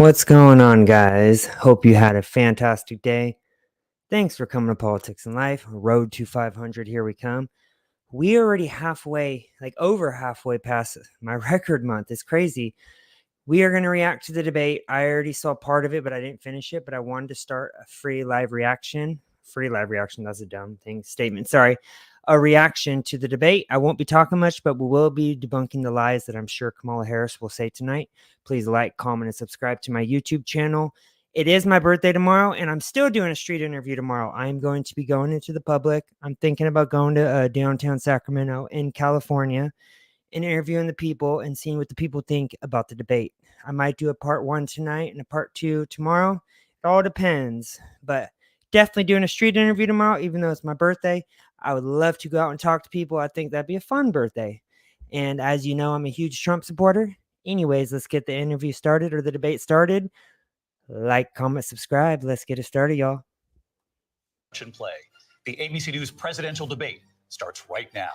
What's going on, guys? Hope you had a fantastic day. Thanks for coming to Politics and Life. Road to 500, here we come. We already halfway, like over halfway past my record month. It's crazy. We are going to react to the debate. I already saw part of it, but I didn't finish it. But I wanted to start a free live reaction. Free live reaction, that's a dumb thing. Statement, sorry. A reaction to the debate. I won't be talking much, but we will be debunking the lies that I'm sure Kamala Harris will say tonight. Please like, comment, and subscribe to my YouTube channel. It is my birthday tomorrow, and I'm still doing a street interview tomorrow. I'm going to be going into the public. I'm thinking about going to downtown Sacramento in California and interviewing the people and seeing what the people think about the debate. I might do a part 1 tonight and a part 2 tomorrow. It all depends, but definitely doing a street interview tomorrow, even though it's my birthday. I would love to go out and talk to people. I think that'd be a fun birthday. And as you know, I'm a huge Trump supporter. Anyways, let's get the interview started or the debate started. Like, comment, subscribe. Let's get it started, y'all. Play. The ABC News presidential debate starts right now.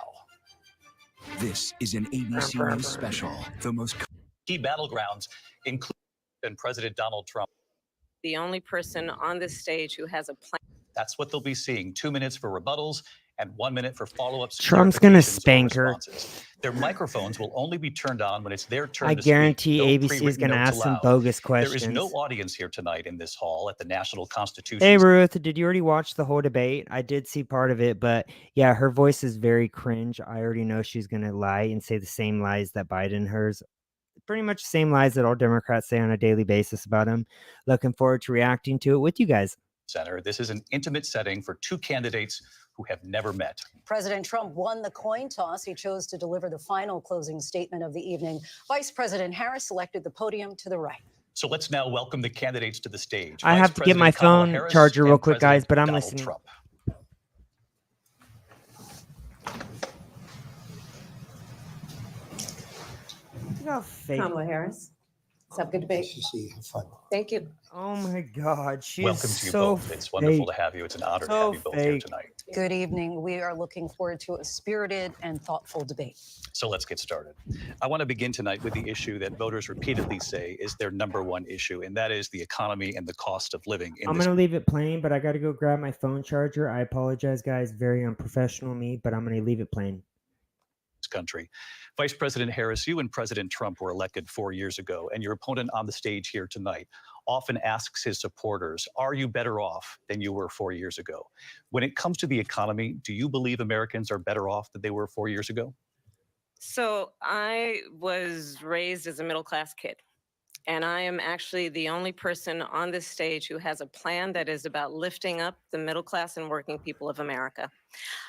This is an ABC News special. The most key battlegrounds include President Donald Trump. The only person on this stage who has a plan. That's what they'll be seeing. 2 minutes for rebuttals and 1 minute for follow-ups. Trump's going to spank her. Their microphones will only be turned on when it's their turn I to speak. guarantee No ABC is going to ask some bogus questions. There is no audience here tonight in this hall at the National Constitution. Hey, Ruth, did you already watch the whole debate? I did see part of it, but yeah, her voice is very cringe. I already know she's going to lie and say the same lies that Biden hears. Pretty much the same lies that all Democrats say on a daily basis about him. Looking forward to reacting to it with you guys. Center. This is an intimate setting for two candidates who have never met. President Trump won the coin toss. He chose to deliver the final closing statement of the evening. Vice President Harris selected the podium to the right. So let's now welcome the candidates to the stage. I have to get my phone charger real quick, guys, but I'm listening. Trump. Kamala Harris. Let's have a good debate. Nice to see you. Have fun. Thank you. Oh my God, she's welcome to you so both. It's wonderful fake. to have you. It's an honor to So have you both here fake. tonight. Good evening. We are looking forward to a spirited and thoughtful debate. So let's get started. I want to begin tonight with the issue that voters repeatedly say is their number one issue, and that is the economy and the cost of living. I'm going to leave it playing, but I got to go grab my phone charger. I apologize, guys. Very unprofessional of me, but I'm going to leave it playing. Country. Vice President Harris, you and President Trump were elected 4 years ago, and your opponent on the stage here tonight often asks his supporters, are you better off than you were 4 years ago? When it comes to the economy, do you believe Americans are better off than they were 4 years ago? So I was raised as a middle-class kid, and I am actually the only person on this stage who has a plan that is about lifting up the middle class and working people of America.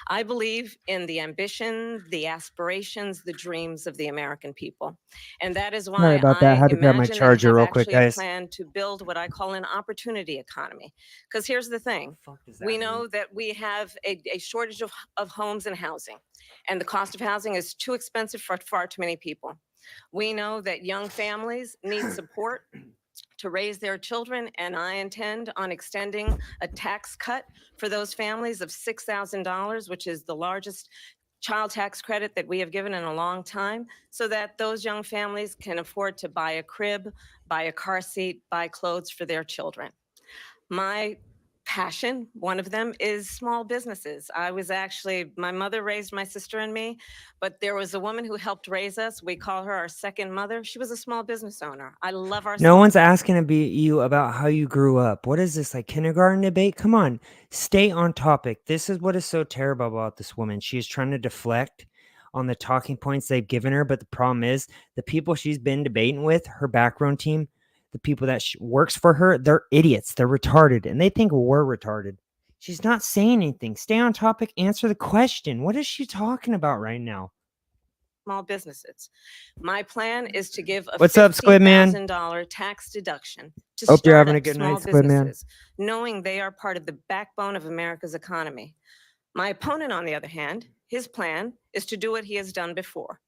I believe in the ambition, the aspirations, the dreams of the American people. And that is why Sorry about that. I had to grab my charger real quick, guys. I plan to build what I call an opportunity economy. Because here's the thing. We know that we have a shortage of homes and housing. And the cost of housing is too expensive for far too many people. We know that young families need support to raise their children, and I intend on extending a tax cut for those families of $6,000, which is the largest child tax credit that we have given in a long time, so that those young families can afford to buy a crib, buy a car seat, buy clothes for their children. My passion, one of them, is small businesses. My mother raised my sister and me, but there was a woman who helped raise us. We call her our second mother. She was a small business owner. I love our. No one's asking you about how you grew up. What is this, like kindergarten debate? Come on, stay on topic. This is what is so terrible about this woman. She is trying to deflect on the talking points they've given her, but the problem is the people she's been debating with, her background team, the people that works for her, they're idiots. They're retarded, and they think we're retarded. She's not saying anything. Stay on topic. Answer the question. What is she talking about right now? Small businesses. My plan is to give a $50,000 tax deduction to Hope you're having a start-up good small night, Squid Man. businesses, knowing they are part of the backbone of America's economy. My opponent, on the other hand, his plan is to do what he has done before,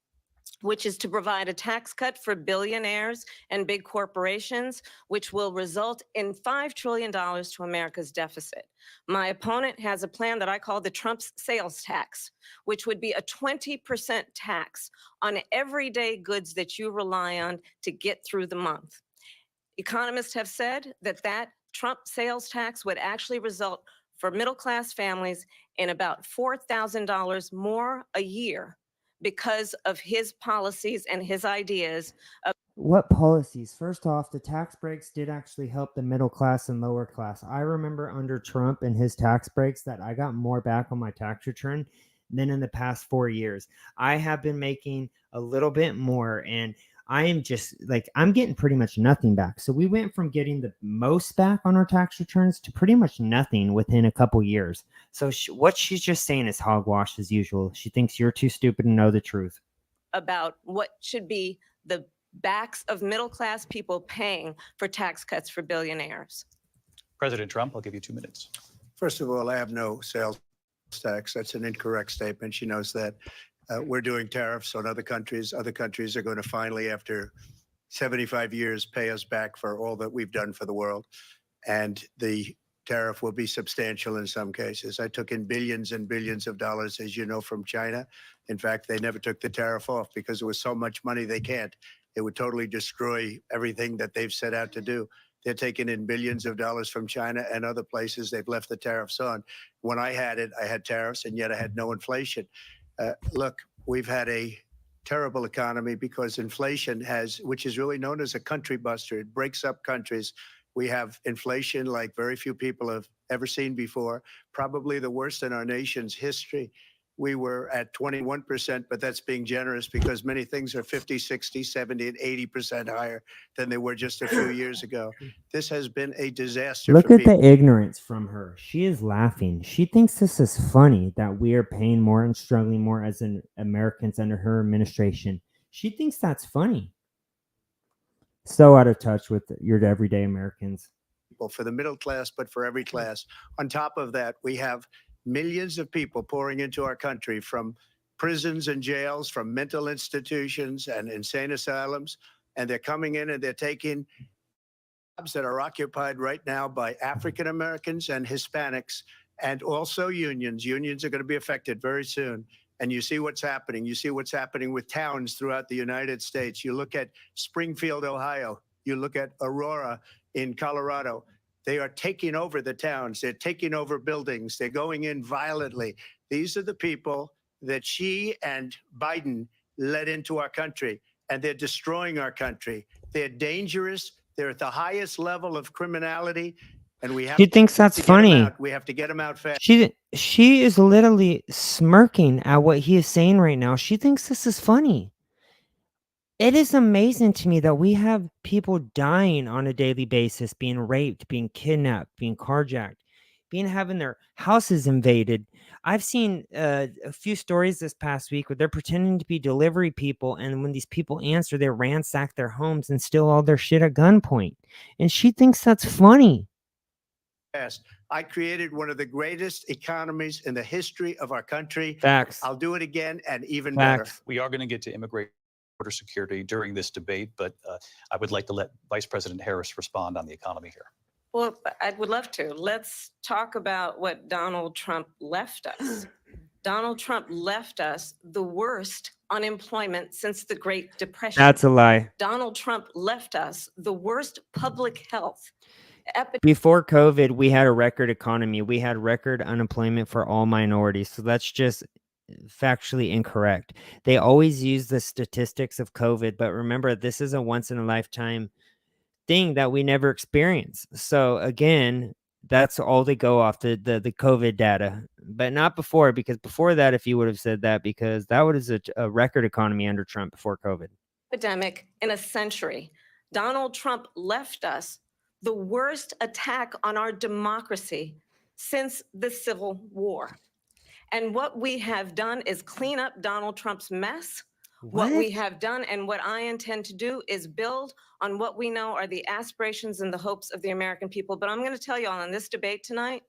which is to provide a tax cut for billionaires and big corporations, which will result in $5 trillion to America's deficit. My opponent has a plan that I call the Trump's sales tax, which would be a 20% tax on everyday goods that you rely on to get through the month. Economists have said that Trump sales tax would actually result for middle-class families in about $4,000 more a year because of his policies and his ideas. What policies? First off, the tax breaks did actually help the middle class and lower class. I remember under Trump and his tax breaks that I got more back on my tax return than in the past 4 years. I have been making a little bit more, and I am just like, I'm getting pretty much nothing back. So we went from getting the most back on our tax returns to pretty much nothing within a couple years. So what she's just saying is hogwash as usual. She thinks you're too stupid to know the truth. About what should be the backs of middle-class people paying for tax cuts for billionaires. President Trump, I'll give you 2 minutes. First of all, I have no sales tax. That's an incorrect statement. She knows that. We're doing tariffs on other countries. Other countries are going to finally, after 75 years, pay us back for all that we've done for the world. And the tariff will be substantial in some cases. I took in billions and billions of dollars, as you know, from China. In fact, they never took the tariff off because it was so much money they can't. It would totally destroy everything that they've set out to do. They're taking in billions of dollars from China and other places. They've left the tariffs on. When I had it, I had tariffs, and yet I had no inflation. Look, we've had a terrible economy because inflation has, which is really known as a country buster. It breaks up countries. We have inflation like very few people have ever seen before, probably the worst in our nation's history. We were at 21%, but that's being generous because many things are 50, 60, 70, and 80% higher than they were just a few years ago. This has been a disaster. Look for at people. the ignorance from her. She is laughing. She thinks this is funny that we are paying more and struggling more as Americans under her administration. She thinks that's funny. So out of touch with your everyday Americans. For the middle class, but for every class. On top of that, we have millions of people pouring into our country from prisons and jails, from mental institutions and insane asylums, and they're coming in and they're taking jobs that are occupied right now by African Americans and Hispanics, and also unions. Unions are going to be affected very soon. And you see what's happening. You see what's happening with towns throughout the United States. You look at Springfield, Ohio. You look at Aurora in Colorado. They are taking over the towns. They're taking over buildings. They're going in violently. These are the people that she and Biden led into our country, and they're destroying our country. They're dangerous. They're at the highest level of criminality, and we have She thinks that's funny. We have to get them out fast. She is literally smirking at what he is saying right now. She thinks this is funny. It is amazing to me that we have people dying on a daily basis, being raped, being kidnapped, being carjacked, having their houses invaded. I've seen a few stories this past week where they're pretending to be delivery people, and when these people answer, they ransack their homes and steal all their shit at gunpoint. And she thinks that's funny. I created one of the greatest economies in the history of our country. Facts. I'll do it again and even Facts. better. We are going to get to immigration border security during this debate, but I would like to let Vice President Harris respond on the economy here. Well, I would love to. Let's talk about what Donald Trump left us. Donald Trump left us the worst unemployment since the Great Depression. That's a lie. Donald Trump left us the worst public health epidemic. Before COVID, we had a record economy. We had record unemployment for all minorities. So that's just factually incorrect. They always use the statistics of COVID, but remember, this is a once in a lifetime thing that we never experience. So again, that's all they go off, the COVID data, but not before, because before that, if you would have said that, because that was a record economy under Trump before COVID. Epidemic in a century. Donald Trump left us the worst attack on our democracy since the Civil War. And what we have done is clean up Donald Trump's mess. What we have done and what I intend to do is build on what we know are the aspirations and the hopes of the American people. But I'm going to tell you all in this debate tonight,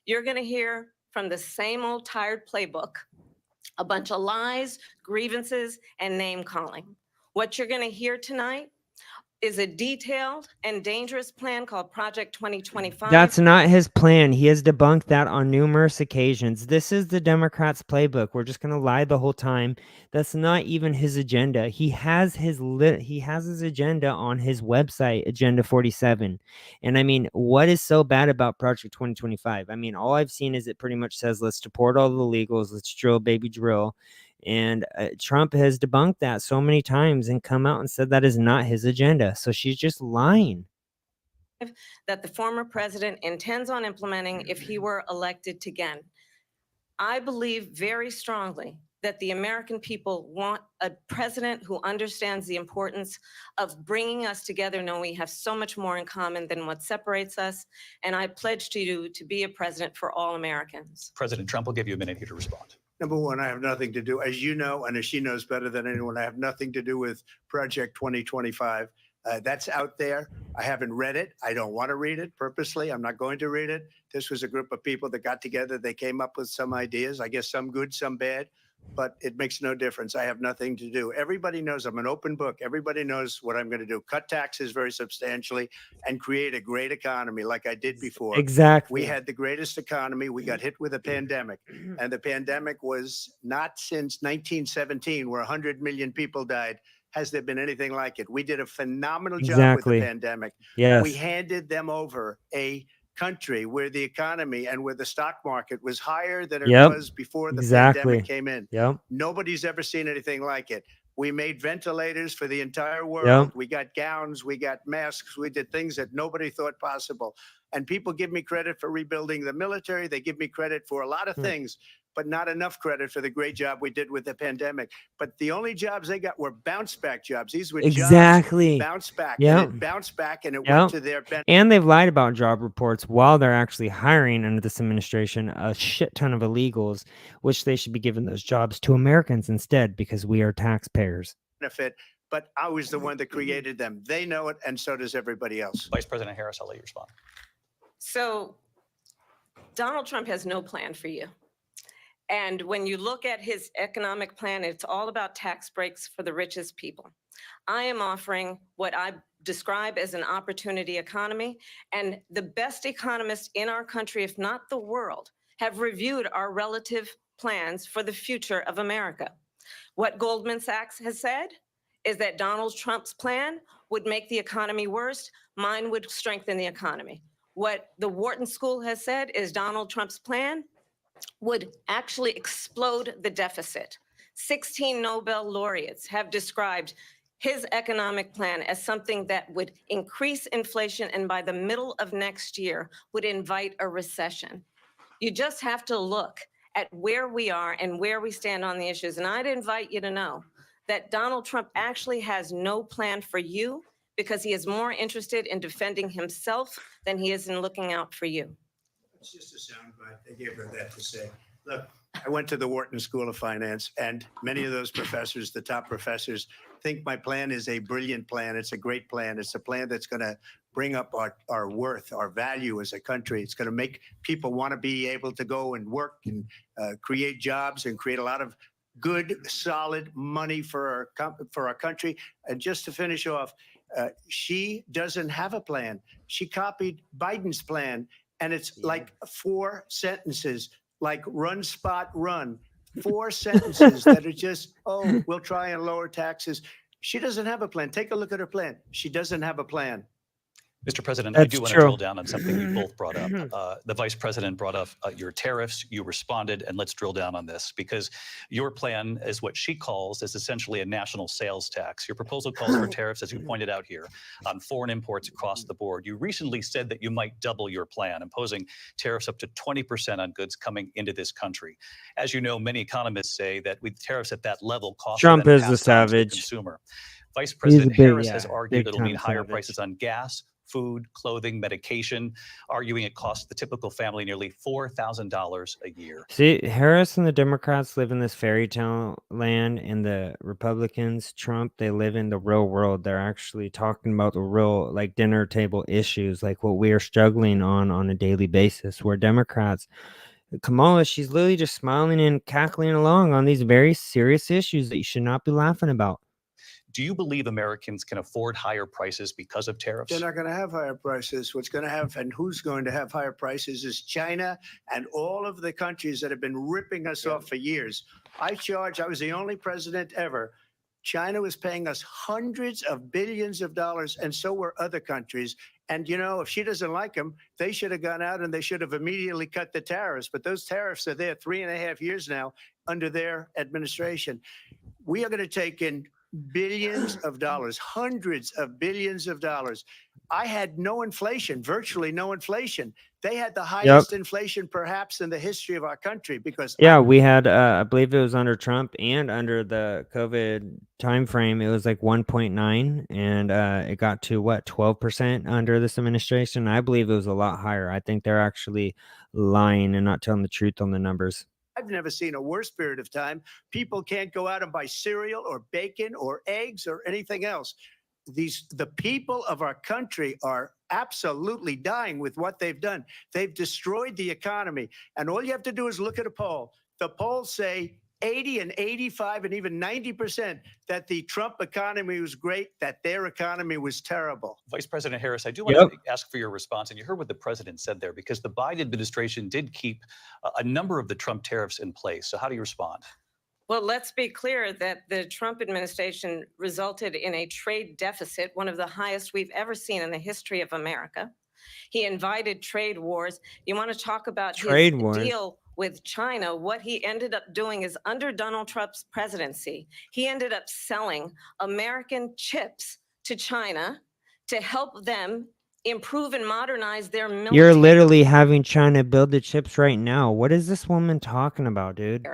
you're going to hear from the same old tired playbook, a bunch of lies, grievances, and name calling. What you're going to hear tonight is a detailed and dangerous plan called Project 2025. That's not his plan. He has debunked that on numerous occasions. This is the Democrats' playbook. We're just going to lie the whole time. That's not even his agenda. He has his agenda on his website, Agenda 47. And I mean, what is so bad about Project 2025? I mean, all I've seen is it pretty much says, let's deport all the illegals, let's drill, baby, drill. And Trump has debunked that so many times and come out and said that is not his agenda. So she's just lying. That the former president intends on implementing if he were elected again. I believe very strongly that the American people want a president who understands the importance of bringing us together, knowing we have so much more in common than what separates us. And I pledge to you to be a president for all Americans. President Trump will give you a minute here to respond. Number one, I have nothing to do, as you know, and as she knows better than anyone, I have nothing to do with Project 2025. That's out there. I haven't read it. I don't want to read it purposely. I'm not going to read it. This was a group of people that got together. They came up with some ideas, I guess some good, some bad, but it makes no difference. I have nothing to do. Everybody knows I'm an open book. Everybody knows what I'm going to do. Cut taxes very substantially and create a great economy like I did before. Exactly. We had the greatest economy. We got hit with a pandemic, and the pandemic was not since 1917, where 100 million people died. Has there been anything like it? We did a phenomenal job with the pandemic. Yes. We handed them over a country where the economy and where the stock market was higher than it was before the pandemic came in. Yep. Nobody's ever seen anything like it. We made ventilators for the entire world. We got gowns, we got masks, we did things that nobody thought possible. And people give me credit for rebuilding the military. They give me credit for a lot of things, but not enough credit for the great job we did with the pandemic. But the only jobs they got were bounce back jobs. These were jobs bounce back. And it bounced back and it went to their benefit. And they've lied about job reports while they're actually hiring under this administration a shit ton of illegals, which they should be giving those jobs to Americans instead because we are taxpayers. But I was the one that created them. They know it, and so does everybody else. Vice President Harris, I'll let you respond. So Donald Trump has no plan for you. And when you look at his economic plan, it's all about tax breaks for the richest people. I am offering what I describe as an opportunity economy, and the best economists in our country, if not the world, have reviewed our relative plans for the future of America. What Goldman Sachs has said is that Donald Trump's plan would make the economy worse. Mine would strengthen the economy. What the Wharton School has said is Donald Trump's plan would actually explode the deficit. 16 Nobel laureates have described his economic plan as something that would increase inflation and by the middle of next year would invite a recession. You just have to look at where we are and where we stand on the issues. And I'd invite you to know that Donald Trump actually has no plan for you because he is more interested in defending himself than he is in looking out for you. It's just a soundbite. They gave her that to say. Look, I went to the Wharton School of Finance, and many of those professors, the top professors, think my plan is a brilliant plan. It's a great plan. It's a plan that's going to bring up our worth, our value as a country. It's going to make people want to be able to go and work and create jobs and create a lot of good, solid money for our country. And just to finish off, she doesn't have a plan. She copied Biden's plan, and it's like 4 sentences, like run, spot, run. 4 sentences that are just, oh, we'll try and lower taxes. She doesn't have a plan. Take a look at her plan. She doesn't have a plan. Mr. President, I do want to drill down on something you both brought up. The vice president brought up your tariffs. You responded, and let's drill down on this because your plan is what she calls is essentially a national sales tax. Your proposal calls for tariffs, as you pointed out here, on foreign imports across the board. You recently said that you might double your plan, imposing tariffs up to 20% on goods coming into this country. As you know, many economists say that with tariffs at that level, costs Trump is the passed on to the savage. consumer. Vice President Harris has yeah, argued it'll mean big-time higher savage. prices on gas, food, clothing, medication, arguing it costs the typical family nearly $4,000 a year. See, Harris and the Democrats live in this fairy tale land, and the Republicans, Trump, they live in the real world. They're actually talking about the real, like, dinner table issues, like what we are struggling on a daily basis, where Democrats, Kamala, she's literally just smiling and cackling along on these very serious issues that you should not be laughing about. Do you believe Americans can afford higher prices because of tariffs? They're not going to have higher prices. What's going to have and who's going to have higher prices is China and all of the countries that have been ripping us off for years. I was the only president ever. China was paying us hundreds of billions of dollars, and so were other countries. And, you know, if she doesn't like them, they should have gone out and they should have immediately cut the tariffs. But those tariffs are there 3.5 years now under their administration. We are going to take in billions of dollars, hundreds of billions of dollars. I had no inflation, virtually no inflation. They had the highest inflation perhaps in the history of our country because we had I believe it was under Trump and under the COVID time frame, it was like 1.9, and it got to what, 12% under this administration. I believe it was a lot higher. I think they're actually lying and not telling the truth on the numbers. I've never seen a worse period of time. People can't go out and buy cereal or bacon or eggs or anything else. The people of our country are absolutely dying with what they've done. They've destroyed the economy. And all you have to do is look at a poll. The polls say 80 and 85 and even 90% that the Trump economy was great, that their economy was terrible. Vice President Harris, I do want to ask for your response. And you heard what the president said there, because the Biden administration did keep a number of the Trump tariffs in place. So how do you respond? Well, let's be clear that the Trump administration resulted in a trade deficit, one of the highest we've ever seen in the history of America. He invited trade wars. You want to talk about his deal with China? What he ended up doing is, under Donald Trump's presidency, he ended up selling American chips to China to help them improve and modernize their military. You're literally having China build the chips right now. What is this woman talking about, dude?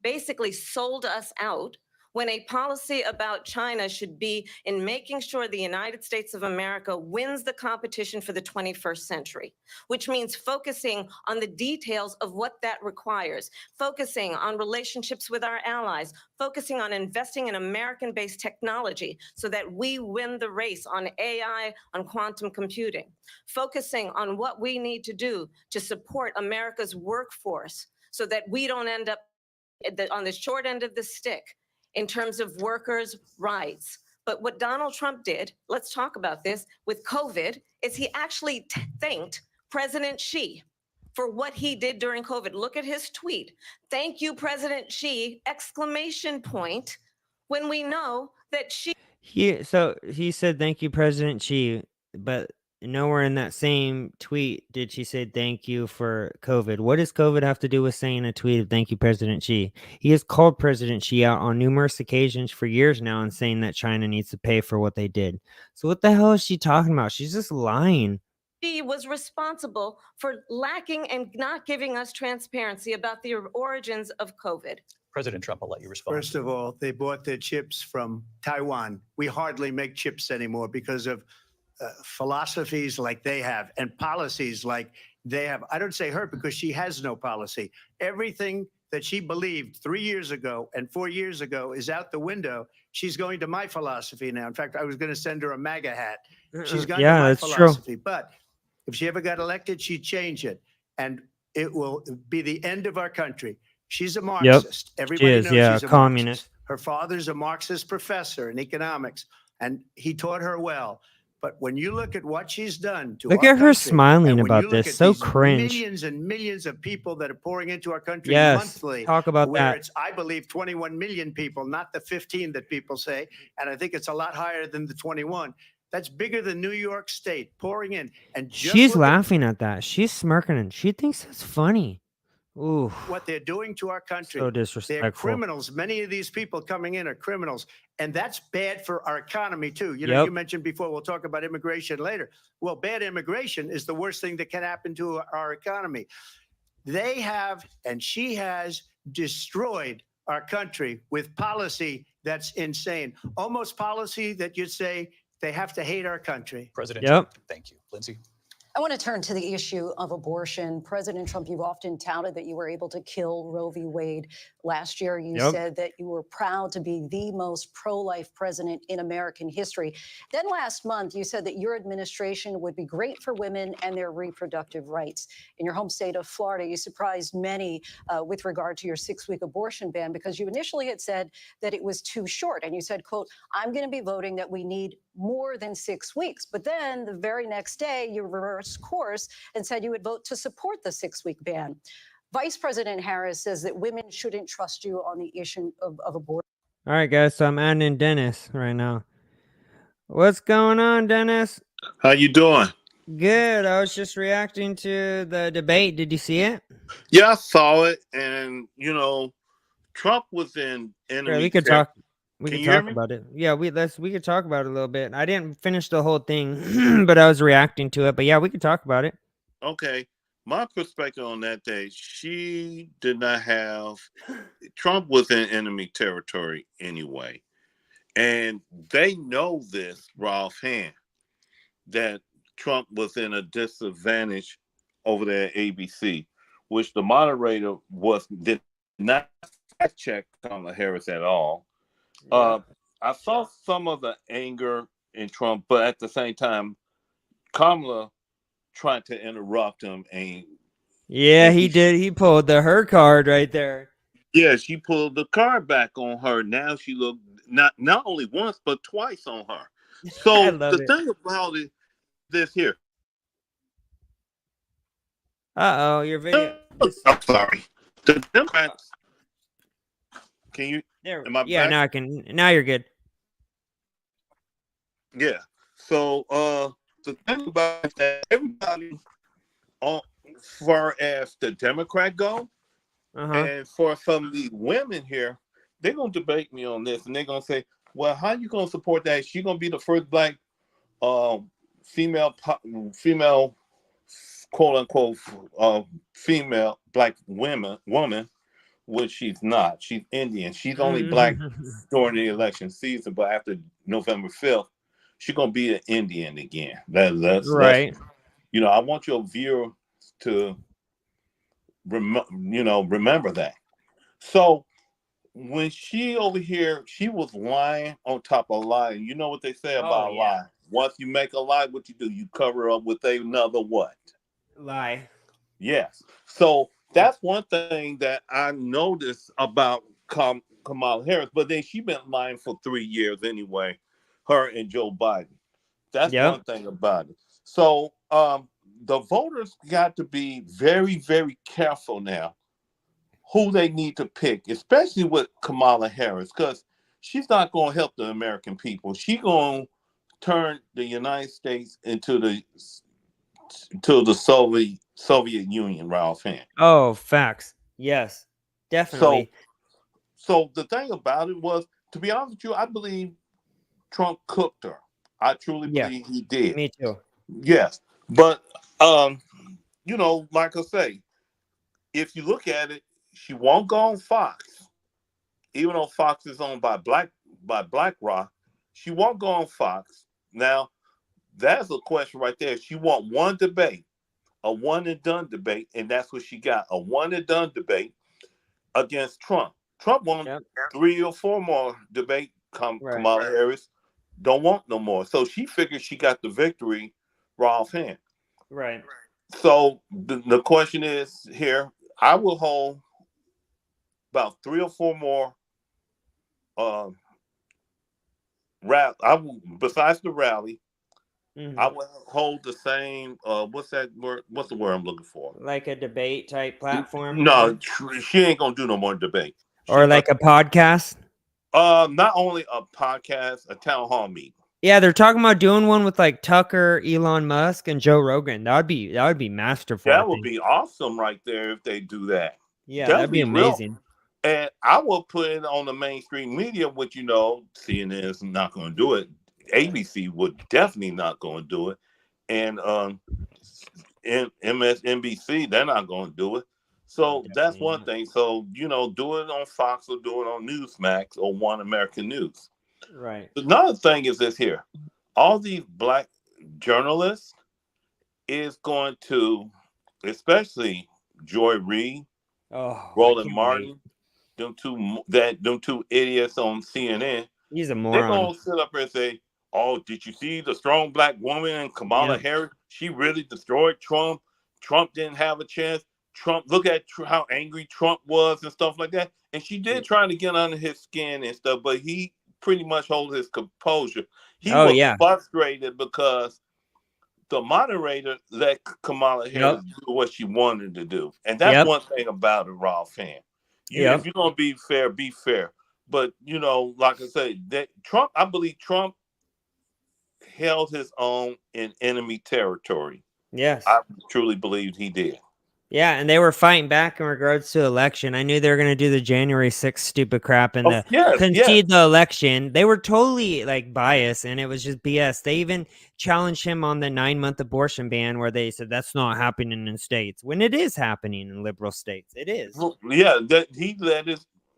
Basically sold us out, when a policy about China should be in making sure the United States of America wins the competition for the 21st century, which means focusing on the details of what that requires, focusing on relationships with our allies, focusing on investing in American-based technology so that we win the race on AI, on quantum computing, focusing on what we need to do to support America's workforce so that we don't end up on the short end of the stick in terms of workers' rights. But what Donald Trump did, let's talk about this, with COVID, is he actually thanked President Xi for what he did during COVID. Look at his tweet. Thank you, President Xi, exclamation point, when we know that Xi. So he said, thank you, President Xi, but nowhere in that same tweet did she say thank you for COVID. What does COVID have to do with saying a tweet of thank you, President Xi? He has called President Xi out on numerous occasions for years now and saying that China needs to pay for what they did. So what the hell is she talking about? She's just lying. Xi was responsible for lacking and not giving us transparency about the origins of COVID. President Trump, I'll let you respond. First of all, they bought their chips from Taiwan. We hardly make chips anymore because of philosophies like they have and policies like they have. I don't say her because she has no policy. Everything that she believed 3 years ago and 4 years ago is out the window. She's going to my philosophy now. In fact, I was going to send her a MAGA hat. She's gone to my philosophy. True. But if she ever got elected, she'd change it. And it will be the end of our country. She's a Marxist. Everybody knows she's a communist. Marxist. Her father's a Marxist professor in economics, and he taught her well. But when you look at what she's done to look at her smiling about this, so cringe. Millions and millions of people that are pouring into our country monthly. Talk about that. It's, I believe, 21 million people, not the 15 that people say. And I think it's a lot higher than the 21. That's bigger than New York State pouring in. And she's laughing at that. She's smirking and she thinks it's funny. Ooh, what they're doing to our country. So disrespectful. They're criminals. Many of these people coming in are criminals. And that's bad for our economy, too. You know, you mentioned before, we'll talk about immigration later. Well, bad immigration is the worst thing that can happen to our economy. They have, and she has, destroyed our country with policy that's insane. Almost policy that you'd say they have to hate our country. President Trump, thank you. Lindsay? I want to turn to the issue of abortion. President Trump, you've often touted that you were able to kill Roe v. Wade. Last year, you said that you were proud to be the most pro-life president in American history. Then last month, you said that your administration would be great for women and their reproductive rights. In your home state of Florida, you surprised many with regard to your 6-week abortion ban because you initially had said that it was too short. And you said, quote, I'm going to be voting that we need more than 6 weeks. But then the very next day, you reversed course and said you would vote to support the 6-week ban. Vice President Harris says that women shouldn't trust you on the issue of abortion. All right, guys. So I'm adding in Dennis right now. What's going on, Dennis? How you doing? Good. I was just reacting to the debate. Did you see it? Yeah, I saw it, and Trump was in Sure, enemy we could territory. talk. We Can could you hear talk me? about it. Yeah, we could talk about it a little bit. I didn't finish the whole thing, but I was reacting to it. But yeah, we could talk about it. Okay. My perspective on that day, she did not have. Trump was in enemy territory anyway, and they know this raw hand that Trump was in a disadvantage over there at ABC, which the moderator did not fact check Kamala Harris at all. I saw some of the anger in Trump, but at the same time, Kamala tried to interrupt him, Yeah, and he did. He pulled the her card right there. yeah, she pulled the card back on her. Now she looked not only once but twice on her. I So love the it. thing about it, this here. Uh-oh, your video. I'm sorry. The Democrats. Can you? There. Am I Yeah, back? now you're good. Yeah. So the thing about it, that everybody, as far as the Democrat go, and for some of these women here, they're gonna debate me on this, and they're gonna say, "Well, how you gonna support that? She gonna be the first black, female, quote unquote, female black woman." Which she's not. She's Indian. She's only black during the election season, but after November 5th, she's gonna be an Indian again. That's Right. I want your viewer to remember that. So when she over here, she was lying on top of lying. You know what they say about a lie. Once you make a lie, what you do? You cover up with another what? Lie. Yes. So that's one thing that I noticed about Kamala Harris. But then she's been lying for 3 years anyway, her and Joe Biden. That's one thing about it. So the voters got to be very, very careful now who they need to pick, especially with Kamala Harris, because she's not going to help the American people. She's going to turn the United States into the Soviet Union, Ralph hand. Oh, facts. Yes, definitely. So the thing about it was, to be honest with you, I believe Trump cooked her. I truly believe he did. Me too. Yes, but like I say, if you look at it, she won't go on Fox, even though Fox is owned by BlackRock. She won't go on Fox. Now, that's a question right there. She want one debate, a one and done debate, and that's what she got, a one and done debate against Trump. Trump won 3 or 4 more debate. Kamala Harris don't want no more. So she figured she got the victory raw hand. Right. So the question is here, I will hold about 3 or 4 more besides the rally. I will hold the same what's that word? What's the word I'm looking for? Like a debate type platform? No, she ain't gonna do no more debate. Or like a podcast? Not only a podcast, a town hall meeting. Yeah, they're talking about doing one with like Tucker, Elon Musk, and Joe Rogan. That would be masterful. That would be awesome right there if they do that. Yeah, that'd be amazing. And I will put it on the mainstream media, which CNN is not going to do it. ABC would definitely not going to do it, and MSNBC, they're not going to do it. So that's one thing. So do it on Fox or do it on Newsmax or One American News. Right. Another thing is this here: all these black journalists, is going to, especially Joy Reid, Oh, I Roland can't Martin, wait. them two idiots on CNN. He's a They're moron. gonna sit up there and say, "Oh, did you see the strong black woman and Kamala Yep. Harris? She really destroyed Trump. Trump didn't have a chance. Trump, look at how angry Trump was and stuff like that." And she did try to get under his skin and stuff, but he pretty much hold his composure. He Oh was yeah. frustrated because the moderator let Kamala Yep. Harris do what she wanted to do, and that's Yep. one thing about a Raw fan. Yep. If you're gonna be fair, be fair. But like I say, that Trump, I believe Trump held his own in enemy territory. Yes. I truly believe he did. Yeah, and they were fighting back in regards to election. I knew they were going to do the January 6th stupid crap and Oh, the yes. concede the election. They were totally like biased, and it was just BS. They even challenged him on the 9-month abortion ban, where they said that's not happening in states when it is happening in liberal states. It is. Well, yeah, that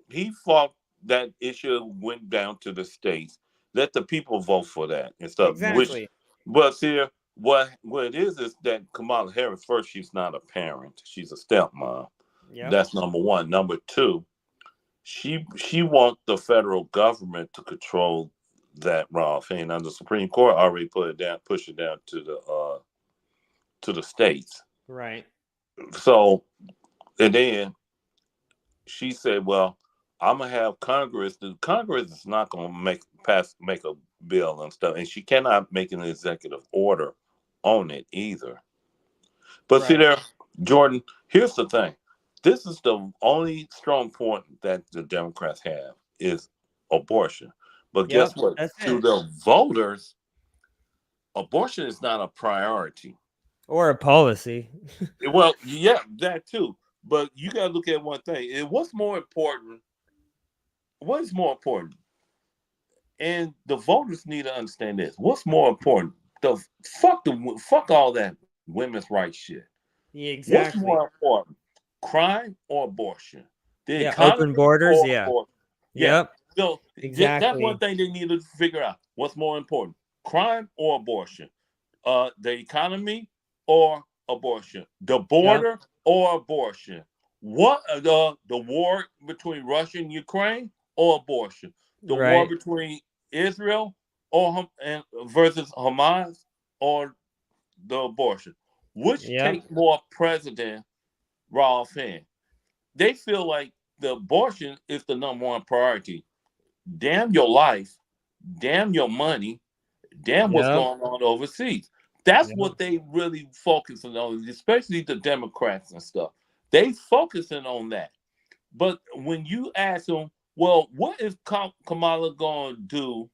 he fought that issue went down to the states. Let the people vote for that and stuff. Exactly. But see, what it is that Kamala Harris, first, she's not a parent; she's a stepmom. Yep. That's number one. Number two, she wants the federal government to control that raw thing. Now the Supreme Court already pushed it down to the states. Right. So, and then she said, "Well, I'm gonna have Congress. The Congress is not gonna make a bill and stuff, and she cannot make an executive order on it either." But see Right. there, Jordan. Here's the thing. This is the only strong point that the Democrats have is abortion. But Yep. guess what? That's To it. the voters, abortion is not a priority. Or a policy. Well, yeah, that too. But you got to look at one thing. What's more important? What is more important? And the voters need to understand this. What's more important? Fuck all that women's rights shit. Yeah, What's exactly. more important? Crime or abortion? The Yeah, economy open borders. or Yeah. abortion? Yeah. Yep. So that's one Exactly. thing they need to figure out. What's more important? Crime or abortion? The economy or abortion? The border or abortion? What the war between Russia and Ukraine or abortion? The war Right. between Israel and versus Hamas or the abortion? Which Yep. takes more precedent, raw fan? They feel like the abortion is the number one priority. Damn your life, damn your money, damn what's Yep. going on overseas. That's Yep. what they really focusing on, especially the Democrats and stuff. They focusing on that. But when you ask them, well, what is Kamala going to do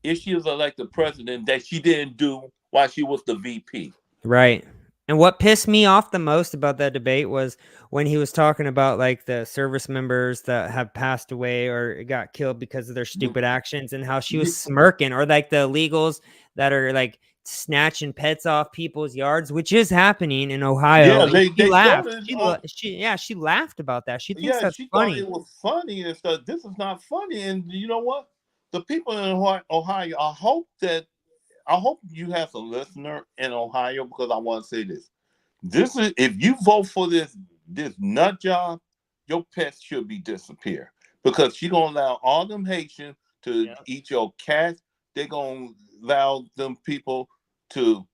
if she is elected president that she didn't do while she was the VP? Right. And what pissed me off the most about that debate was when he was talking about like the service members that have passed away or got killed because of their stupid actions, and how she was smirking, or like the illegals that are like snatching pets off people's yards, which is happening in Ohio. Yeah, And she they showed laughed. it She, on. she laughed about that. She thinks Yeah, that's she thought funny. it was funny and stuff. This is not funny. And you know what? The people in Ohio, I hope you have a listener in Ohio, because I want to say this. This is, if you vote for this nut job, your pets should be disappear, because she gonna allow all them Haitians to eat your cats. They gonna allow them people to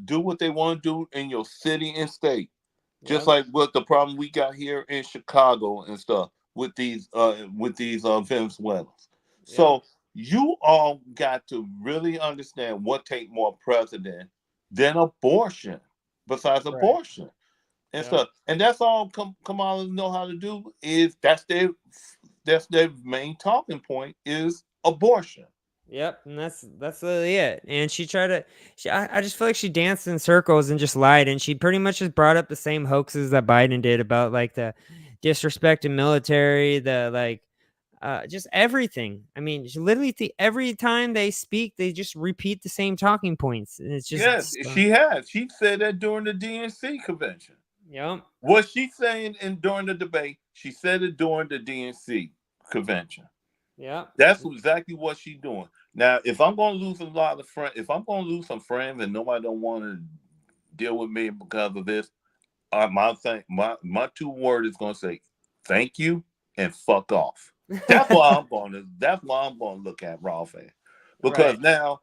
do what they want to do in your city and state. Just like what the problem we got here in Chicago and stuff with these Venezuelans. So you all got to really understand what take more precedent than abortion, besides abortion and stuff. And that's all Kamala know how to do, is that's their main talking point is abortion. Yep, and that's literally it. And she tried to, I just feel like she danced in circles and just lied. And she pretty much just brought up the same hoaxes that Biden did about like the disrespecting military, the like, just everything. I mean, she literally every time they speak, they just repeat the same talking points, and it's just Yes, she has. She said that during the DNC convention. Yep. What she's saying during the debate, she said it during the DNC convention. Yeah. That's exactly what she's doing. Now, if I'm going to lose if I'm going to lose some friends and nobody don't want to deal with me because of this, my 2 word is going to say thank you and fuck off. That's why I'm going to look at Ralph at, because Right. now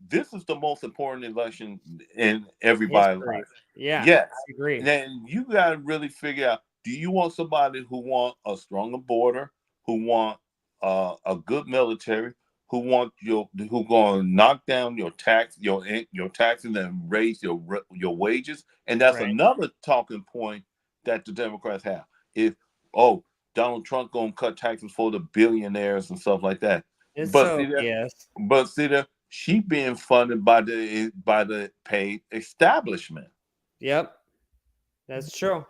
this is the most important election in everybody's History. life. Yeah. Yes. I agree. Then you got to really figure out: do you want somebody who want a stronger border, who want a good military, who going to knock down your taxes and raise your wages? And that's Right. another talking point that the Democrats have. If Donald Trump gonna cut taxes for the billionaires and stuff like that. It's But so see that, yes. but see that she being funded by the paid establishment. Yep. That's true.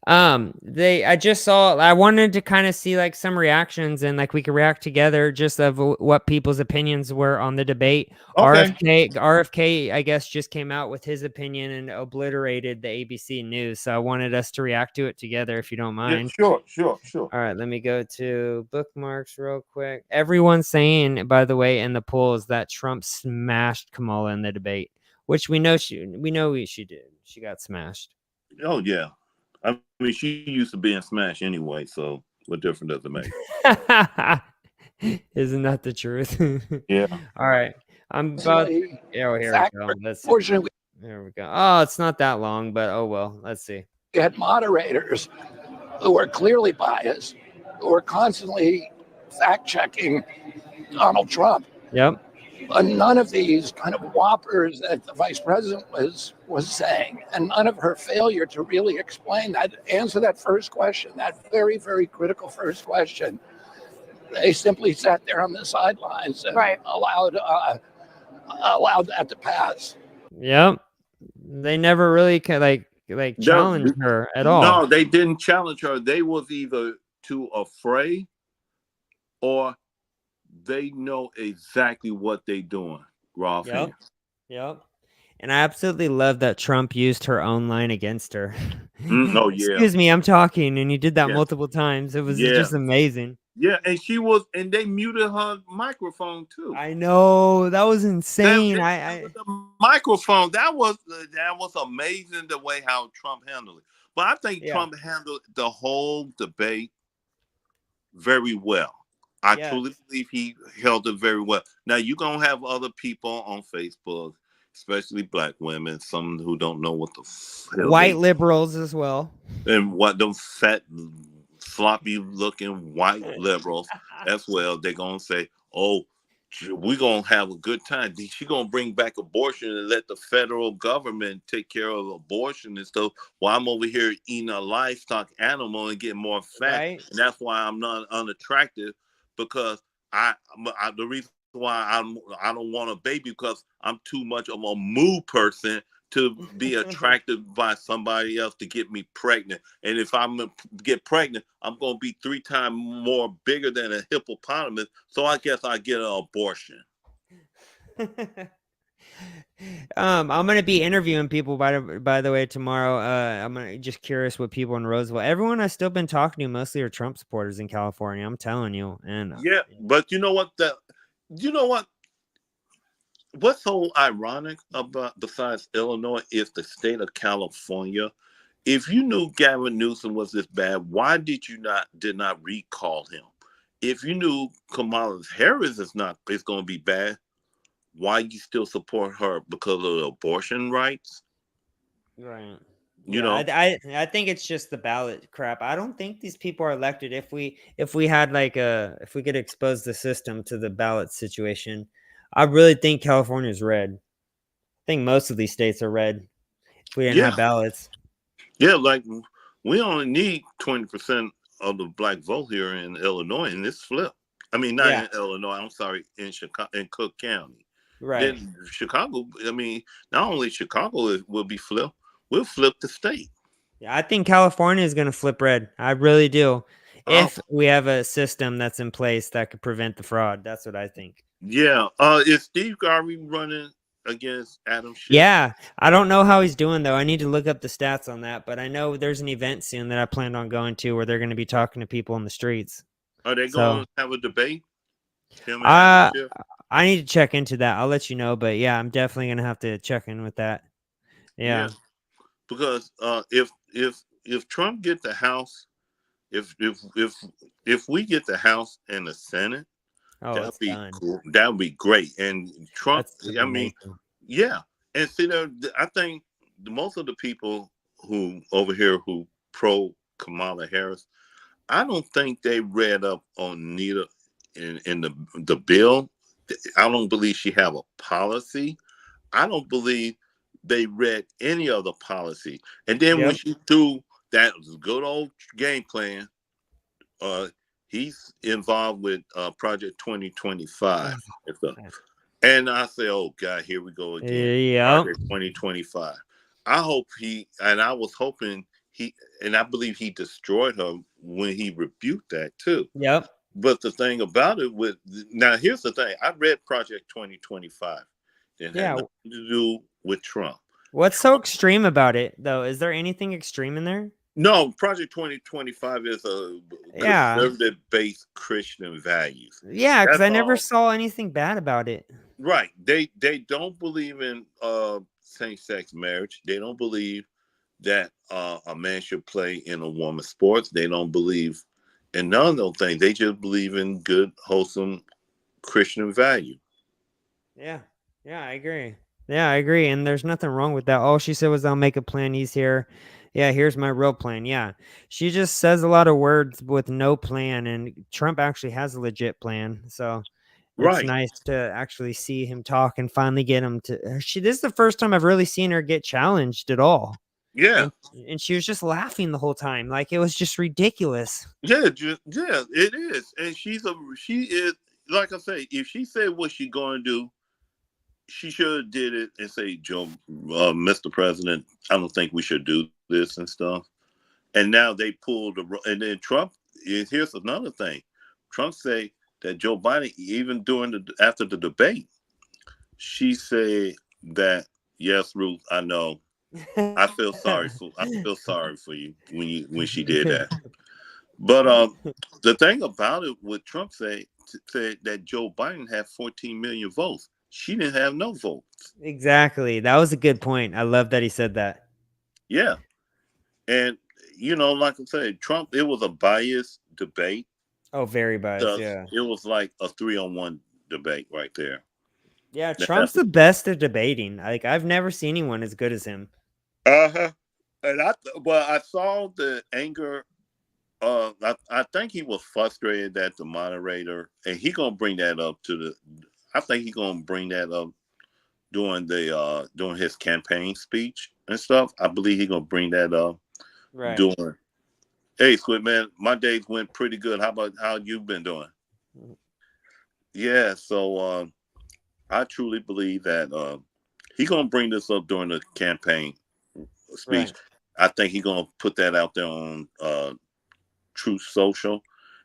I just saw, I wanted to kind of see like some reactions and like we could react together just of what people's opinions were on the debate. Okay. RFK, I guess, just came out with his opinion and obliterated the ABC News. So I wanted us to react to it together, if you don't Yeah, mind. sure. All right, let me go to bookmarks real quick. Everyone's saying, by the way, in the polls that Trump smashed Kamala in the debate, which we know she did. She got smashed. Oh yeah. I mean, she used to be in Smash anyway, so what difference does it make? Isn't that the truth? Yeah. All right. I'm about. Oh, here we go. Fortunately, Here we go. Oh, it's not that long, but oh well. Let's see. we had moderators who were clearly biased, who were constantly fact checking Donald Trump. Yep. But none of these kind of whoppers that the vice president was saying, and none of her failure to really explain that, answer that first question, that very, very critical first question. They simply sat there on the sidelines and allowed that to pass. Yep. They never really challenged her at all. No, they didn't challenge her. They was either too afraid or they know exactly what they doing, Rolf. Yep. And I absolutely love that Trump used her own line against her. Oh yeah. Excuse me, I'm talking, and you did that multiple times. It was just amazing. Yeah, and they muted her microphone too. I know, that was insane. The microphone, that was amazing the way how Trump handled it. But I think Trump handled the whole debate very well. I truly believe he held it very well. Now you're gonna have other people on Facebook, especially black women, some who don't know what the hell white liberals as well, and what them fat, sloppy looking white liberals as well. They're gonna say, "Oh, we're gonna have a good time. She gonna bring back abortion and let the federal government take care of abortion and stuff, while I'm over here eating a livestock animal and getting more fat, and that's why I'm not unattractive, because the reason why I don't want a baby, because I'm too much of a mood person to be attracted by somebody else to get me pregnant. And if I'm gonna get pregnant, I'm gonna be 3 times more bigger than a hippopotamus. So I guess I get an abortion." I'm gonna be interviewing people by the way tomorrow. I'm just curious what people in Roseville. Everyone I've still been talking to mostly are Trump supporters in California. I'm telling you. And but you know what? What's so ironic about, besides Illinois, is the state of California. If you knew Gavin Newsom was this bad, why did not recall him? If you knew Kamala Harris is going to be bad, why you still support her? Because of abortion rights? Right. You know, I think it's just the ballot crap. I don't think these people are elected. If we had if we could expose the system to the ballot situation, I really think California is red. I think most of these states are red if we didn't have ballots. Yeah, like we only need 20% of the black vote here in Illinois, and it's flipped. I mean, not in Illinois. I'm sorry, in Cook County. Right. Then Chicago. I mean, not only Chicago will be flipped, we'll flip the state. Yeah, I think California is going to flip red. I really do. If we have a system that's in place that could prevent the fraud, that's what I think. Yeah. Is Steve Garvey running against Adam Schiff? Yeah. I don't know how he's doing, though. I need to look up the stats on that. But I know there's an event soon that I planned on going to where they're going to be talking to people in the streets. Are they going to have a debate? Him and Adam Schiff? I need to check into that. I'll let you know. But yeah, I'm definitely going to have to check in with that. Yeah. Because if Trump get the House, if we get the House and the Senate, Oh, that'd it's be done. cool. That would be great. And Trump, That's I mean, amazing. yeah. And see, I think most of the people who over here who pro Kamala Harris, I don't think they read up on Nita in the bill. I don't believe she have a policy. I don't believe they read any other policy. And then when Yep. she threw that good old game plan, uh, he's involved with Project 2025 and stuff. And I say, oh God, here we go again. Yep. Project 2025. I hope and I was hoping and I believe he destroyed her when he rebuked that too. Yep. But the thing about it now, here's the thing. I read Project 2025. It had nothing to do with Trump. What's so extreme about it, though? Is there anything extreme in there? No, Project 2025 is a conservative-based Christian values. Yeah, because That's I never all. saw anything bad about it. Right. They don't believe in same-sex marriage. They don't believe that a man should play in a woman's sports. They don't believe in none of those things. They just believe in good, wholesome Christian value. Yeah. Yeah, I agree. Yeah, I agree. And there's nothing wrong with that. All she said was, I'll make a plan. He's here. Yeah, here's my real plan. Yeah. She just says a lot of words with no plan. And Trump actually has a legit plan. So it's Right. nice to actually see him talk and finally get him to. This is the first time I've really seen her get challenged at all. Yeah. And she was just laughing the whole time. Like it was just ridiculous. Yeah, it is. And she is, like I say, if she said what she's going to do, she should have did it and say, Joe, Mr. President, I don't think we should do this and stuff. And now they pulled and then Trump, here's another thing. Trump say that Joe Biden, even after the debate, she said that, yes, Ruth, I know. I feel sorry for you when she did that. But the thing about it, what Trump said that Joe Biden had 14 million votes. She didn't have no votes. Exactly. That was a good point. I love that he said that. Yeah. And, like I said, Trump, it was a biased debate. Oh, very biased. Yeah. It was like a 3-on-1 debate right there. Yeah. Trump's the best at debating. Like, I've never seen anyone as good as him. And I saw the anger. I think he was frustrated at the moderator, and he gonna bring that up I think he's gonna bring that up during his campaign speech and stuff. I believe he's gonna bring that up. Right. Hey, Squid Man, my days went pretty good. How about how you've been doing? Yeah, so I truly believe that he's gonna bring this up during the campaign speech. Right. I think he's gonna put that out there on Truth Social,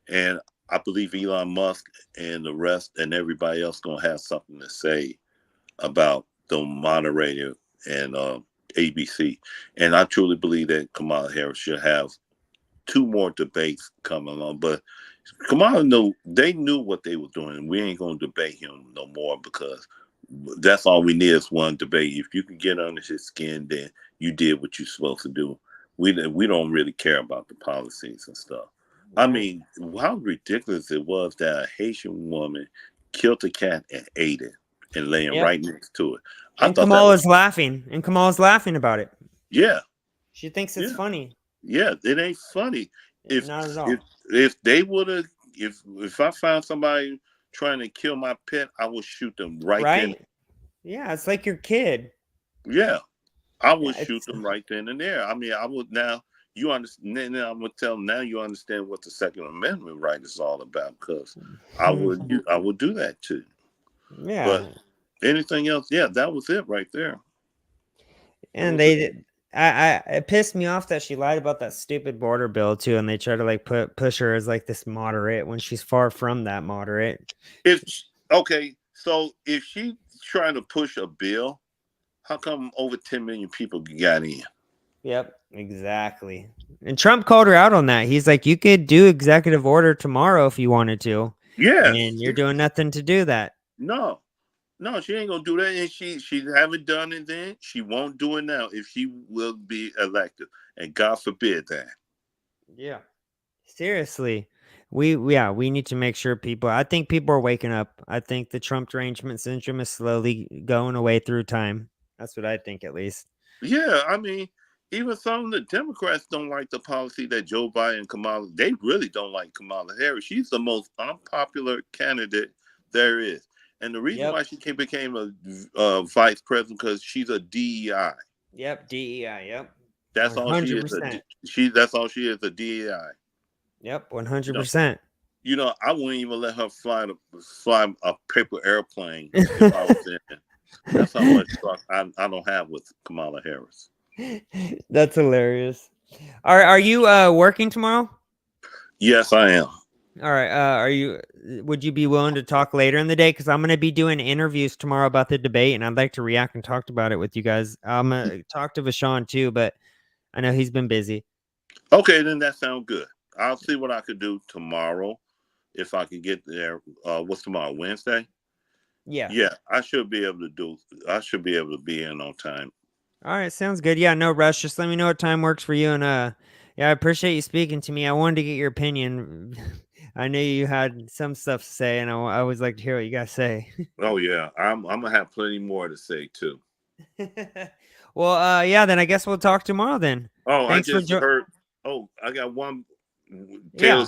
and I believe Elon Musk and the rest and everybody else gonna have something to say about the moderator and ABC. And I truly believe that Kamala Harris should have 2 more debates coming along. But Kamala they knew what they were doing, and we ain't gonna debate him no more because that's all we need is one debate. If you can get under his skin, then you did what you're supposed to do. We don't really care about the policies and stuff. I mean, how ridiculous it was that a Haitian woman killed a cat and ate it and laying right next to it. And Kamala's laughing. And Kamala's laughing about it. Yeah. She thinks it's funny. Yeah, it ain't funny. Not at all. If they would have, if I found somebody trying to kill my pet, I would shoot them right then. Yeah, it's like your kid. Yeah. I would shoot them right then and there. I mean, I would now. You understand? Now I'm gonna tell them. Now you understand what the Second Amendment right is all about. Because I would do that too. Yeah. But anything else? Yeah, that was it right there. And it pissed me off that she lied about that stupid border bill too, and they try to like push her as like this moderate when she's far from that moderate. So if she's trying to push a bill, how come over 10 million people got in? Yep, exactly. And Trump called her out on that. He's like, you could do executive order tomorrow if you wanted to. Yeah. And you're doing nothing to do that. No. No, she ain't gonna do that, and she haven't done it then. She won't do it now if she will be elected, and God forbid that. Yeah. Seriously. We need to make sure people, I think people are waking up. I think the Trump derangement syndrome is slowly going away through time. That's what I think, at least. Yeah, I mean, even some of the Democrats don't like the policy that Joe Biden and Kamala. They really don't like Kamala Harris. She's the most unpopular candidate there is, and the reason Yep. why she became a vice president because she's a DEI. Yep. DEI. Yep. That's all she is. 100%. That's all she is. A DEI. Yep. 100%. You know, I wouldn't even let her fly a paper airplane if I was in. That's how much trust I don't have with Kamala Harris. That's hilarious. Are you working tomorrow? Yes, I am. All right. Would you be willing to talk later in the day? Because I'm going to be doing interviews tomorrow about the debate, and I'd like to react and talk about it with you guys. I'm going to talk to Vashon too, but I know he's been busy. Okay, then that sounds good. I'll see what I could do tomorrow if I can get there. What's tomorrow? Wednesday? Yeah. Yeah, I should be able to be in on time. All right. Sounds good. Yeah. No rush. Just let me know what time works for you. And yeah, I appreciate you speaking to me. I wanted to get your opinion. I knew you had some stuff to say, and I always like to hear what you guys say. Oh yeah, I'm gonna have plenty more to say too. Well, yeah. Then I guess we'll talk tomorrow. Then. Oh, Thanks I for just heard. Oh, I got one. Yeah.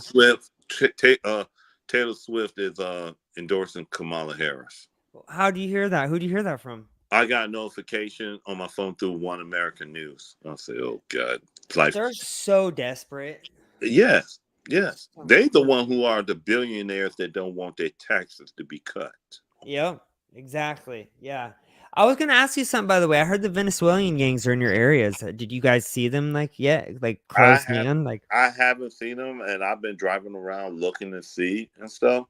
Taylor Swift is endorsing Kamala Harris. How do you hear that? Who do you hear that from? I got a notification on my phone through One American News. I said, "Oh God!" Like, They're so desperate. yes, they the one who are the billionaires that don't want their taxes to be cut. Yep, exactly. Yeah. I was gonna ask you something, by the way. I heard the Venezuelan gangs are in your areas. Did you guys see them like close in? I haven't seen them, and I've been driving around looking to see and stuff,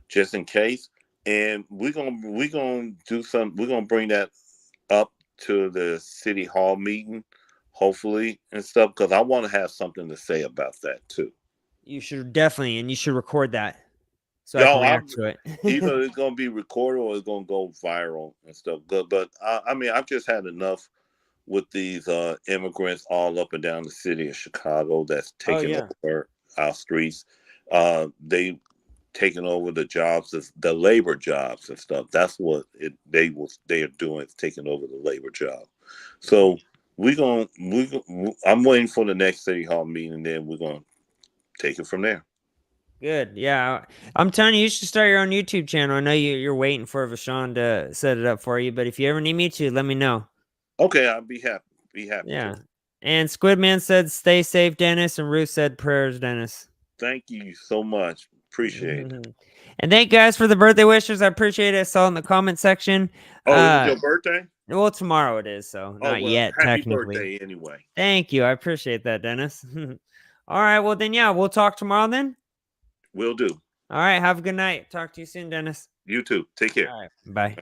just in case. And we're gonna do some. We're gonna bring that up to the city hall meeting, hopefully and stuff, because I want to have something to say about that too. You should definitely, and you should record that so I Yo, can react to it. either it's gonna be recorded or it's gonna go viral and stuff. But I mean, I've just had enough with these immigrants all up and down the city of Chicago that's taking over our streets. They taking over the jobs, the labor jobs and stuff. That's what they are doing, is taking over the labor job. So I'm waiting for the next city hall meeting, and then we're gonna take it from there. Good. Yeah. I'm telling you, you should start your own YouTube channel. I know you're waiting for Vashon to set it up for you, but if you ever need me to, let me know. Okay, I'll be happy. Yeah. To. And Squidman said, "Stay safe, Dennis," and Ruth said, "Prayers, Dennis." Thank you so much. Appreciate it. And thank you guys for the birthday wishes. I appreciate it. I saw it in the comment section. Oh, is it your birthday? Well, tomorrow it is, so not yet, happy technically. Birthday anyway. Thank you. I appreciate that, Dennis. All right. Well, then, yeah, we'll talk tomorrow then. Will do. All right. Have a good night. Talk to you soon, Dennis. You too. Take care. All right. Bye.